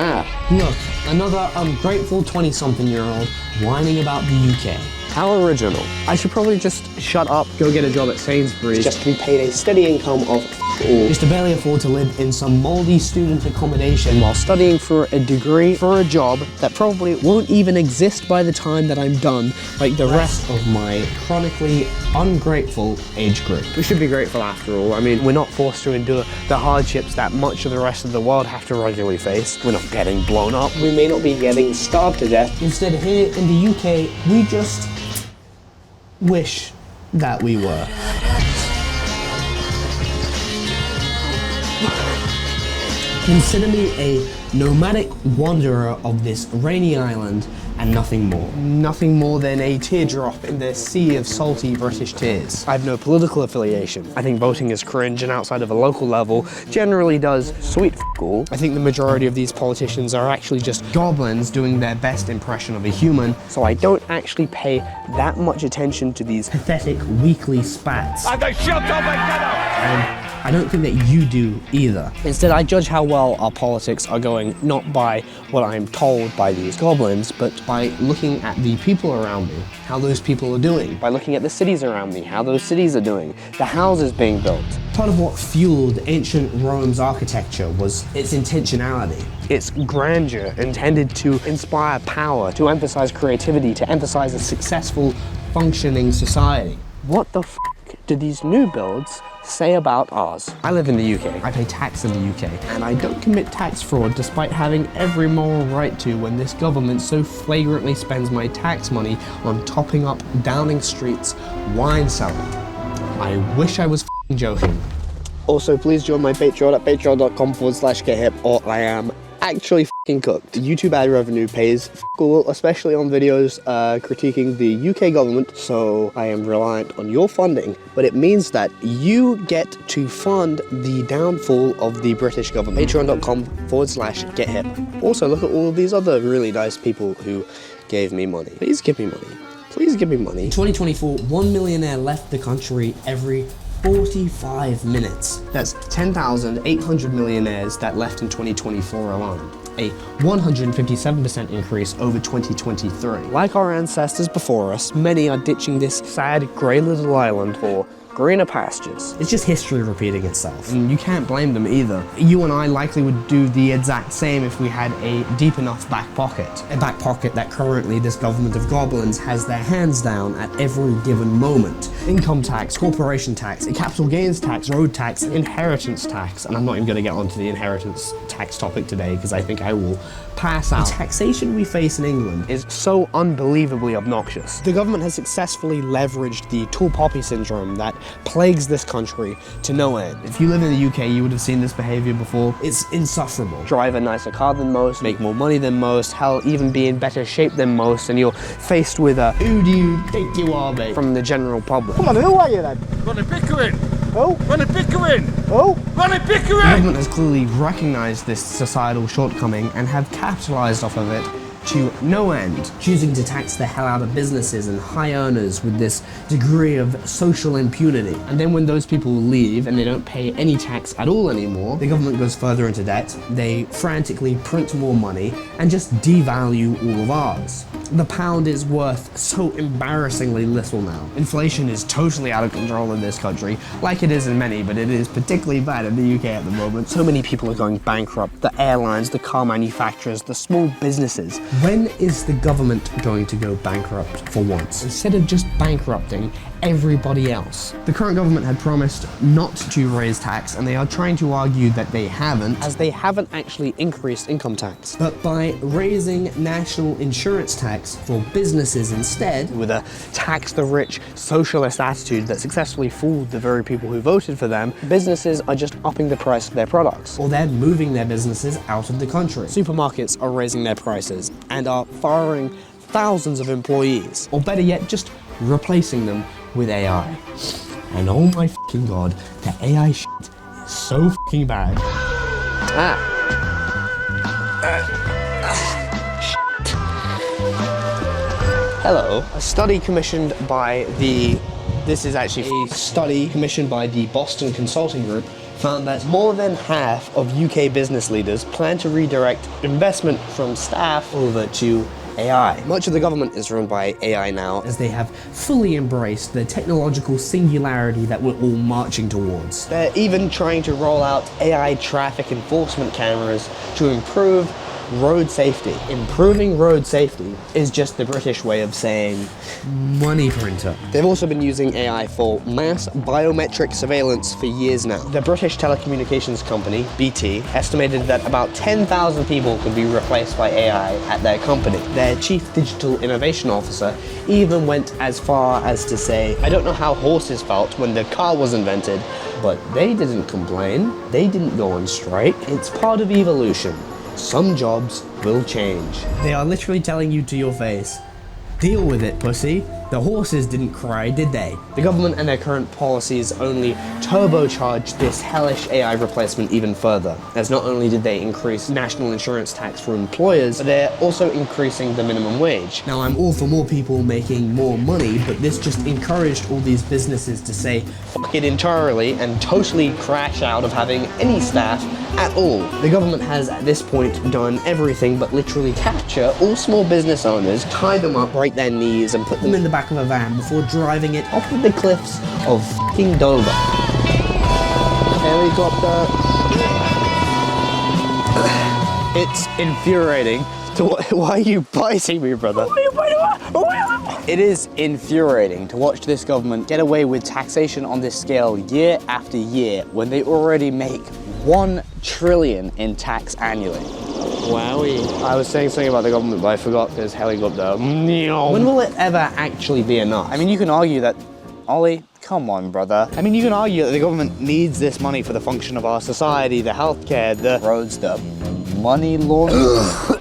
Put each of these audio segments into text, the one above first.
Look, another ungrateful 20-something-year-old whining about the UK. How original. I should probably just shut up, go get a job at Sainsbury's, just to be paid a steady income of all. Just to barely afford to live in some mouldy student accommodation while studying for a degree for a job that probably won't even exist by the time that I'm done, like the rest of my chronically ungrateful age group. We should be grateful after all. I mean, we're not forced to endure the hardships that much of the rest of the world have to regularly face. We're not getting blown up. We may not be getting starved to death. Instead, here in the UK, we just wish that we were. Consider me a nomadic wanderer of this rainy island and nothing more. Nothing more than a teardrop in the sea of salty British tears. I have no political affiliation. I think voting is cringe and outside of a local level generally does sweet f***all. I think the majority of these politicians are actually just goblins doing their best impression of a human, so I don't actually pay that much attention to these pathetic weekly spats. And they shut up and I don't think that you do either. Instead, I judge how well our politics are going not by what I'm told by these goblins, but by looking at the people around me, how those people are doing. By looking at the cities around me, how those cities are doing, the houses being built. Part of what fueled ancient Rome's architecture was its intentionality. Its grandeur, intended to inspire power, to emphasize creativity, to emphasize a successful, functioning society. What the f*** do these new builds say about ours? I live in the UK. I pay tax in the UK. And I don't commit tax fraud despite having every moral right to when this government so flagrantly spends my tax money on topping up Downing Street's wine cellar. I wish I was f***ing joking. Also, please join my Patreon at patreon.com/gethip, or I am actually f***ing cooked. YouTube ad revenue pays f***all, especially on videos critiquing the UK government, so I am reliant on your funding, but it means that you get to fund the downfall of the British government. Patreon.com/gethip. Also, look at all of these other really nice people who gave me money. Please give me money. Please give me money. In 2024, 1 millionaire left the country every 45 minutes. That's 10,800 millionaires that left in 2024 alone. A 157% increase over 2023. Like our ancestors before us, many are ditching this sad, grey little island for greener pastures. It's just history repeating itself, and you can't blame them either. You and I likely would do the exact same if we had a deep enough back pocket. A back pocket that currently this government of goblins has their hands down at every given moment. Income tax, corporation tax, a capital gains tax, road tax, inheritance tax, and I'm not even going to get onto the inheritance tax topic today because I think I will pass out. The taxation we face in England is so unbelievably obnoxious. The government has successfully leveraged the tall poppy syndrome that plagues this country to no end. If you live in the UK, you would have seen this behavior before. It's insufferable. Drive a nicer car than most, make more money than most, hell, even be in better shape than most, and you're faced with a "Who do you think you are, mate?" from the general public. Come on, who are you then? Ronnie Pickering! Oh? Ronnie Pickering! Oh? Ronnie Pickering! The government has clearly recognised this societal shortcoming and have capitalised off of it to no end, choosing to tax the hell out of businesses and high earners with this degree of social impunity. And then when those people leave and they don't pay any tax at all anymore, the government goes further into debt, they frantically print more money and just devalue all of ours. The pound is worth so embarrassingly little now. Inflation is totally out of control in this country, like it is in many, but it is particularly bad in the UK at the moment. So many people are going bankrupt, the airlines, the car manufacturers, the small businesses. When is the government going to go bankrupt for once, instead of just bankrupting everybody else? The current government had promised not to raise tax, and they are trying to argue that they haven't, as they haven't actually increased income tax. But by raising national insurance tax for businesses instead, with a tax the rich socialist attitude that successfully fooled the very people who voted for them, businesses are just upping the price of their products. Or they're moving their businesses out of the country. Supermarkets are raising their prices and are firing thousands of employees. Or better yet, just replacing them with AI. And oh my fucking god, the AI shit is so fucking bad. Hello. A study commissioned by the... This is actually a study commissioned by the Boston Consulting Group found that more than half of UK business leaders plan to redirect investment from staff over to AI, Much of the government is run by AI now. as they have fully embraced the technological singularity that we're all marching towards. They're even trying to roll out AI traffic enforcement cameras to improve road safety. Improving road safety is just the British way of saying Money printer. they've also been using AI for mass biometric surveillance for years now. The British telecommunications company, BT, estimated that about 10,000 people could be replaced by AI at their company. Their chief digital innovation officer even went as far as to say, I don't know how horses felt when the car was invented, but they didn't complain. They didn't go on strike. It's part of evolution. Some jobs will change. They are literally telling you to your face, deal with it, pussy. The horses didn't cry, did they? The government and their current policies only turbocharge this hellish AI replacement even further, as not only did they increase national insurance tax for employers, but they're also increasing the minimum wage. Now, I'm all for more people making more money, but this just encouraged all these businesses to say, Fuck it entirely and totally crash out of having any staff at all. The government has at this point done everything but literally capture all small business owners, tie them up, break their knees and put them in the back of a van before driving it off of the cliffs of fucking Dover. Helicopter. It's infuriating. Why are you biting me, brother? It is infuriating to watch this government get away with taxation on this scale year after year when they already make 1 trillion in tax annually. Wowie. I was saying something about the government, but I forgot there's helicopter. When will it ever actually be enough? I mean, you can argue that, Ollie, come on, brother. I mean, you can argue that the government needs this money for the function of our society, the healthcare, the roads, the money laundering.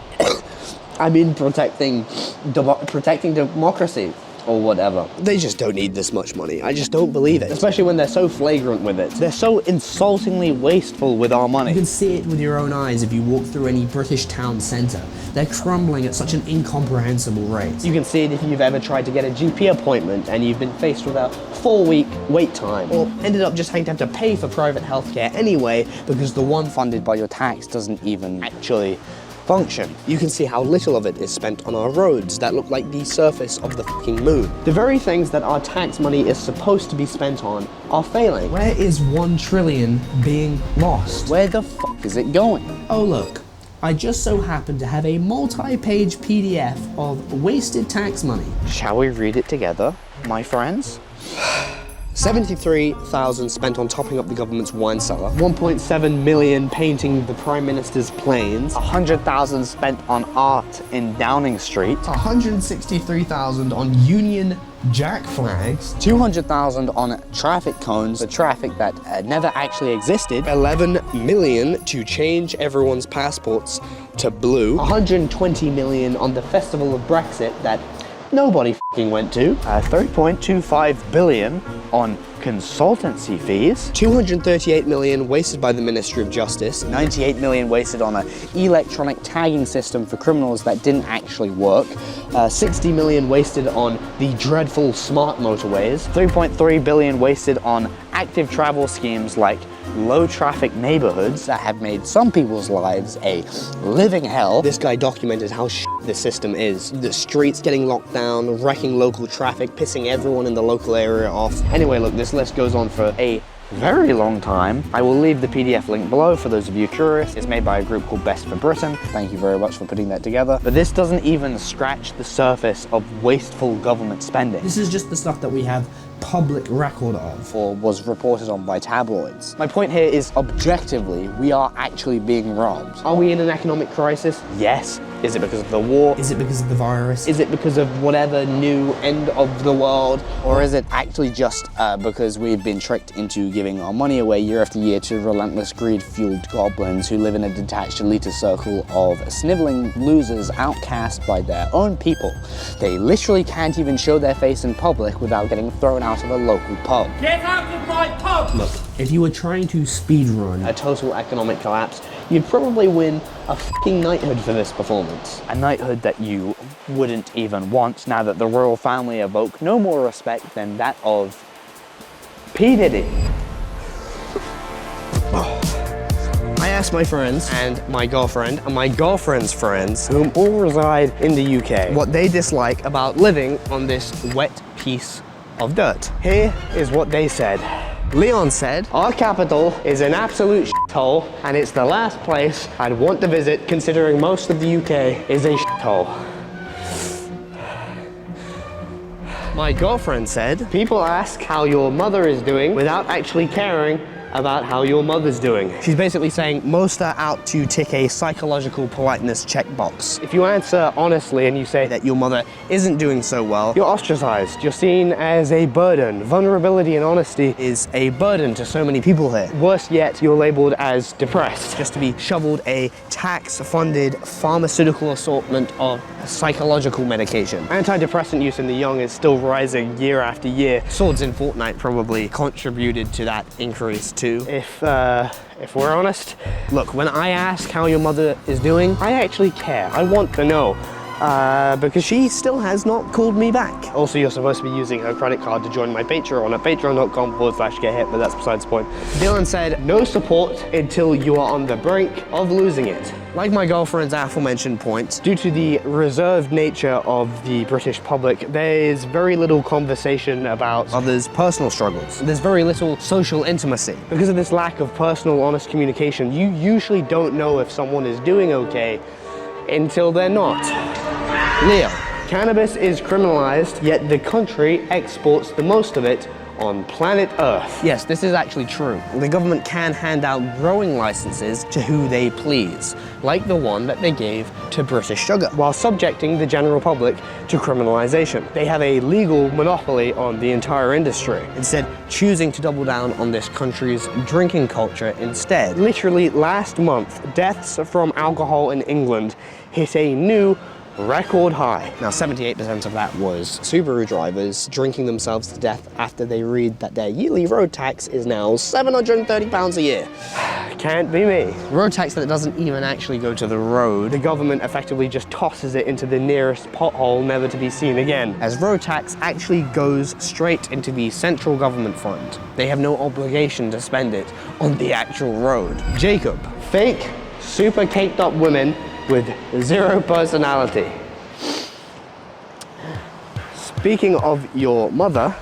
I mean, protecting democracy or whatever. They just don't need this much money. I just don't believe it. Especially when they're so flagrant with it. They're so insultingly wasteful with our money. you can see it with your own eyes if you walk through any British town centre. They're crumbling at such an incomprehensible rate. You can see it if you've ever tried to get a GP appointment and you've been faced with a 4-week wait time, or ended up just having to have to pay for private healthcare anyway because the one funded by your tax doesn't even actually function. You can see how little of it is spent on our roads that look like the surface of the fucking moon. The very things that our tax money is supposed to be spent on are failing. Where is 1 trillion being lost? Where the fuck is it going? Oh look, I just so happen to have a multi-page PDF of wasted tax money. Shall we read it together, my friends? 73,000 spent on topping up the government's wine cellar, 1.7 million painting the Prime Minister's planes, 100,000 spent on art in Downing Street, 163,000 on Union Jack flags, 200,000 on traffic cones, the traffic that never actually existed, 11 million to change everyone's passports to blue, 120 million on the Festival of Brexit that nobody f***ing went to, 3.25 billion on consultancy fees, 238 million wasted by the Ministry of Justice, 98 million wasted on an electronic tagging system for criminals that didn't actually work, 60 million wasted on the dreadful smart motorways, 3.3 billion wasted on active travel schemes like low traffic neighborhoods that have made some people's lives a living hell. This guy documented how the system is. The streets getting locked down, wrecking local traffic, pissing everyone in the local area off. Anyway, look, this list goes on for a very long time. I will leave the PDF link below for those of you curious. It's made by a group called Best for Britain. Thank you very much for putting that together. But this doesn't even scratch the surface of wasteful government spending. This is just the stuff that we have public record of. Or was reported on by tabloids. My point here is objectively, we are actually being robbed. Are we in an economic crisis? Yes. Is it because of the war? Is it because of the virus? Is it because of whatever new end of the world? Or is it actually just because we've been tricked into giving our money away year after year to relentless greed-fueled goblins who live in a detached elitist circle of sniveling losers outcast by their own people? They literally can't even show their face in public without getting thrown out of a local pub. Get out of my pub! Look, if you were trying to speedrun A total economic collapse, you'd probably win a fucking knighthood for this performance. A knighthood that you wouldn't even want now that the royal family evoke no more respect than that of P. Diddy. I asked my friends and my girlfriend and my girlfriend's friends, whom all reside in the UK, what they dislike about living on this wet piece of dirt. Here is what they said. Leon said, our capital is an absolute shithole and it's the last place I'd want to visit considering most of the UK is a shithole. My girlfriend said, people ask how your mother is doing without actually caring about how your mother's doing. She's basically saying most are out to tick a psychological politeness checkbox. If you answer honestly and you say that your mother isn't doing so well, you're ostracized. You're seen as a burden. Vulnerability and honesty is a burden to so many people here. Worse yet, you're labeled as depressed, just to be shoveled a tax-funded pharmaceutical assortment of psychological medication. Antidepressant use in the young is still rising year after year. Swords in Fortnite probably contributed to that increase too. If we're honest, look, when I ask how your mother is doing, I actually care. I want to know. Because she still has not called me back. Also, you're supposed to be using her credit card to join my Patreon at patreon.com/gethip, but that's besides the point. Dylan said, no support until you are on the brink of losing it. Like my girlfriend's aforementioned point, due to the reserved nature of the British public, there is very little conversation about others' personal struggles. There's very little social intimacy. Because of this lack of personal, honest communication, you usually don't know if someone is doing okay until they're not. Leo. Cannabis is criminalized, yet the country exports the most of it on planet Earth. Yes, this is actually true. The government can hand out growing licenses to who they please, like the one that they gave to British Sugar, while subjecting the general public to criminalization. They have a legal monopoly on the entire industry, instead choosing to double down on this country's drinking culture instead. Literally last month, deaths from alcohol in England hit a new record high. Now 78% of that was Subaru drivers drinking themselves to death after they read that their yearly road tax is now £730 a year. Can't be me. Road tax that doesn't even actually go to the road. The government effectively just tosses it into the nearest pothole, never to be seen again. As road tax actually goes straight into the central government fund. They have no obligation to spend it on the actual road. Jacob. Fake, super caked up women with zero personality. Speaking of your mother,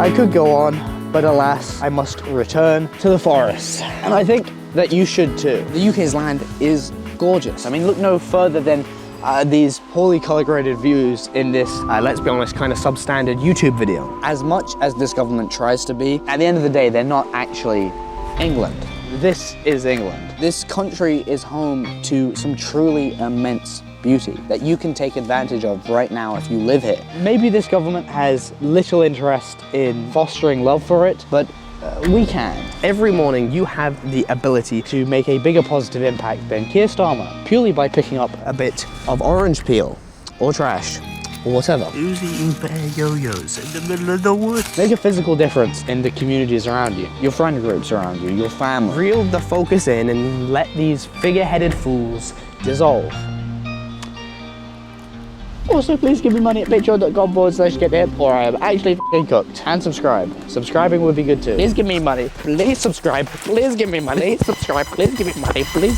I could go on, but alas, I must return to the forest. And I think that you should too. The UK's land is gorgeous. I mean, look no further than these Poorly color graded views in this, let's be honest, kind of substandard YouTube video. as much as this government tries to be, at the end of the day, they're not actually England. This is England. This country is home to some truly immense beauty that you can take advantage of right now if you live here. Maybe this government has little interest in fostering love for it, but we can. Every morning you have the ability To make a bigger positive impact than Keir Starmer, purely by picking up a bit of orange peel or trash or whatever. Who's eating bear yo-yos in the middle of the woods? make a physical difference in the communities around you, your friend groups around you, your family. Reel the focus in and let these figure-headed fools dissolve. Also, please give me money at patreon.com/gethip, or I am actually f***ing cooked. And subscribe. Subscribing would be good too. Please give me money. Please subscribe. Please give me money. Please subscribe. Please give me money. Please.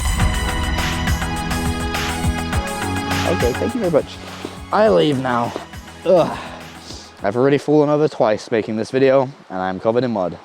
Okay, thank you very much. I leave now. Ugh. I've already fallen over twice making this video, and I'm covered in mud.